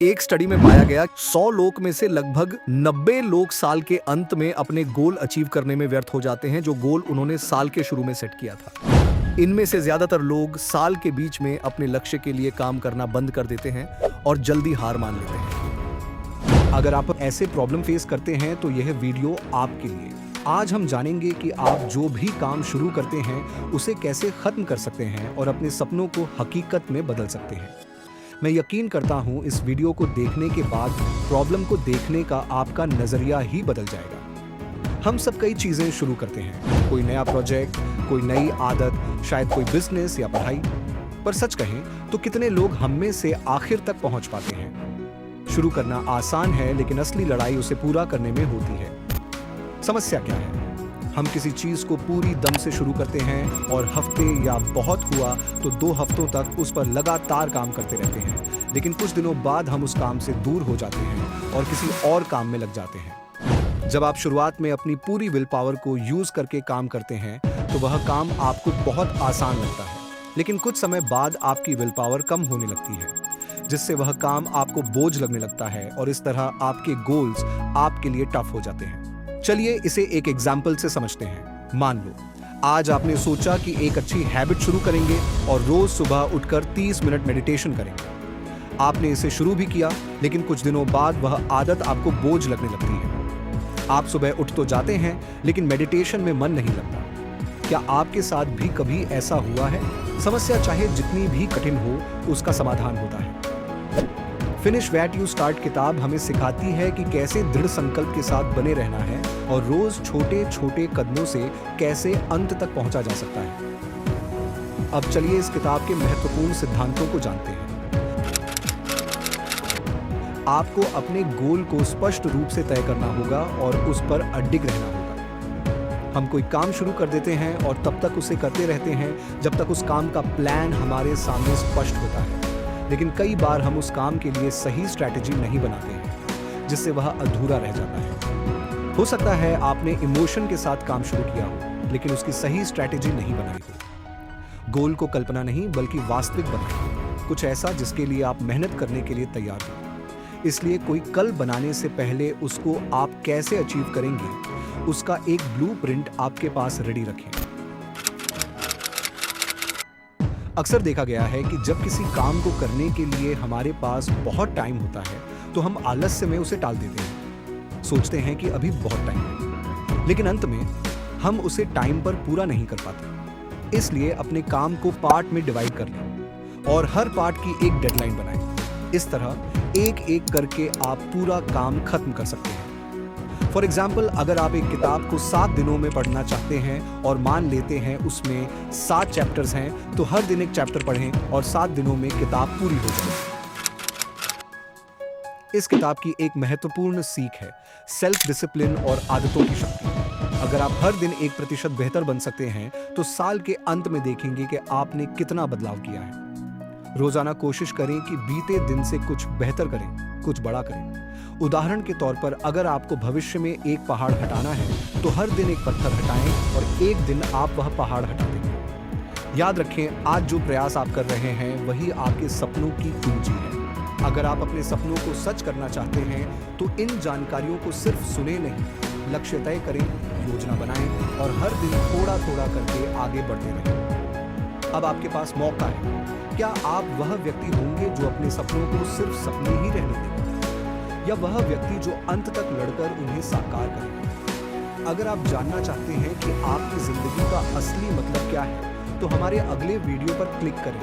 एक स्टडी में पाया गया 100 लोग में से लगभग 90 लोग साल के अंत में अपने गोल अचीव करने में व्यर्थ हो जाते हैं, जो गोल उन्होंने साल के शुरू में सेट किया था। इनमें से ज्यादातर लोग साल के बीच में अपने लक्ष्य के लिए काम करना बंद कर देते हैं और जल्दी हार मान लेते हैं। अगर आप ऐसे प्रॉब्लम फेस करते हैं तो यह वीडियो आपके लिए। आज हम जानेंगे कि आप जो भी काम शुरू करते हैं उसे कैसे खत्म कर सकते हैं और अपने सपनों को हकीकत में बदल सकते हैं। मैं यकीन करता हूं इस वीडियो को देखने के बाद प्रॉब्लम को देखने का आपका नजरिया ही बदल जाएगा। हम सब कई चीजें शुरू करते हैं, कोई नया प्रोजेक्ट, कोई नई आदत, शायद कोई बिजनेस या पढ़ाई। पर सच कहें तो कितने लोग हम में से आखिर तक पहुंच पाते हैं? शुरू करना आसान है, लेकिन असली लड़ाई उसे पूरा करने में होती है। समस्या क्या है? हम किसी चीज को पूरी दम से शुरू करते हैं और हफ्ते या बहुत हुआ तो 2 हफ्तों तक उस पर लगातार काम करते रहते हैं, लेकिन कुछ दिनों बाद हम उस काम से दूर हो जाते हैं और किसी और काम में लग जाते हैं। जब आप शुरुआत में अपनी पूरी विल पावर को यूज करके काम करते हैं तो वह काम आपको बहुत आसान लगता है, लेकिन कुछ समय बाद आपकी विल पावर कम होने लगती है, जिससे वह काम आपको बोझ लगने लगता है और इस तरह आपके गोल्स आपके लिए टफ हो जाते हैं। चलिए इसे एक एग्जाम्पल से समझते हैं। मान लो आज आपने सोचा कि एक अच्छी हैबिट शुरू करेंगे और रोज सुबह उठकर 30 मिनट मेडिटेशन करेंगे। आपने इसे शुरू भी किया, लेकिन कुछ दिनों बाद वह आदत आपको बोझ लगने लगती है। आप सुबह उठ तो जाते हैं, लेकिन मेडिटेशन में मन नहीं लगता। क्या आपके साथ भी कभी ऐसा हुआ है? समस्या चाहे जितनी भी कठिन हो, उसका समाधान होता है। फिनिश व्हाट यू स्टार्ट किताब हमें सिखाती है कि कैसे दृढ़ संकल्प के साथ बने रहना है और रोज छोटे छोटे कदमों से कैसे अंत तक पहुंचा जा सकता है। अब चलिए इस किताब के महत्वपूर्ण सिद्धांतों को जानते हैं। आपको अपने गोल को स्पष्ट रूप से तय करना होगा और उस पर अडिग रहना होगा। हम कोई काम शुरू कर देते हैं और तब तक उसे करते रहते हैं जब तक उस काम का प्लान हमारे सामने स्पष्ट होता है, लेकिन कई बार हम उस काम के लिए सही स्ट्रैटेजी नहीं बनाते हैं, जिससे वह अधूरा रह जाता है। हो सकता है आपने इमोशन के साथ काम शुरू किया हो, लेकिन उसकी सही स्ट्रैटेजी नहीं बनाई हो। गोल को कल्पना नहीं बल्कि वास्तविक बनाएं, कुछ ऐसा जिसके लिए आप मेहनत करने के लिए तैयार हो। इसलिए कोई कल बनाने से पहले उसको आप कैसे अचीव करेंगे, उसका एक ब्लूप्रिंट आपके पास रेडी रखें। अक्सर देखा गया है कि जब किसी काम को करने के लिए हमारे पास बहुत टाइम होता है तो हम आलस्य में उसे टाल देते हैं। सोचते हैं कि अभी बहुत टाइम है, लेकिन अंत में हम उसे टाइम पर पूरा नहीं कर पाते। इसलिए अपने काम को पार्ट में डिवाइड कर लें और हर पार्ट की एक डेडलाइन बनाएं। इस तरह एक एक करके आप पूरा काम खत्म कर सकते हैं। फॉर एग्जाम्पल, अगर आप एक किताब को 7 दिनों में पढ़ना चाहते हैं और मान लेते हैं उसमें 7 चैप्टर्स हैं, तो हर दिन एक चैप्टर पढ़ें और 7 दिनों में किताब पूरी हो जाए। इस किताब की एक महत्वपूर्ण सीख है सेल्फ डिसिप्लिन और आदतों की शक्ति। अगर आप हर दिन 1% बेहतर बन सकते हैं तो साल के अंत में देखेंगे कि आपने कितना बदलाव किया है। रोजाना कोशिश करें कि बीते दिन से कुछ बेहतर करें, कुछ बड़ा करें। उदाहरण के तौर पर, अगर आपको भविष्य में एक पहाड़ हटाना है तो हर दिन एक पत्थर हटाएं और एक दिन आप वह पहाड़ हटा देंगे। याद रखें, आज जो प्रयास आप कर रहे हैं वही आपके सपनों की कुंजी है। अगर आप अपने सपनों को सच करना चाहते हैं तो इन जानकारियों को सिर्फ सुने नहीं, लक्ष्य तय करें, योजना बनाएं और हर दिन थोड़ा थोड़ा करके आगे बढ़ते रहें। अब आपके पास मौका है। क्या आप वह व्यक्ति होंगे जो अपने सपनों को सिर्फ सपने ही रहने देंगे, या वह व्यक्ति जो अंत तक लड़कर उन्हें साकार करेंगे? अगर आप जानना चाहते हैं कि आपकी जिंदगी का असली मतलब क्या है तो हमारे अगले वीडियो पर क्लिक करें।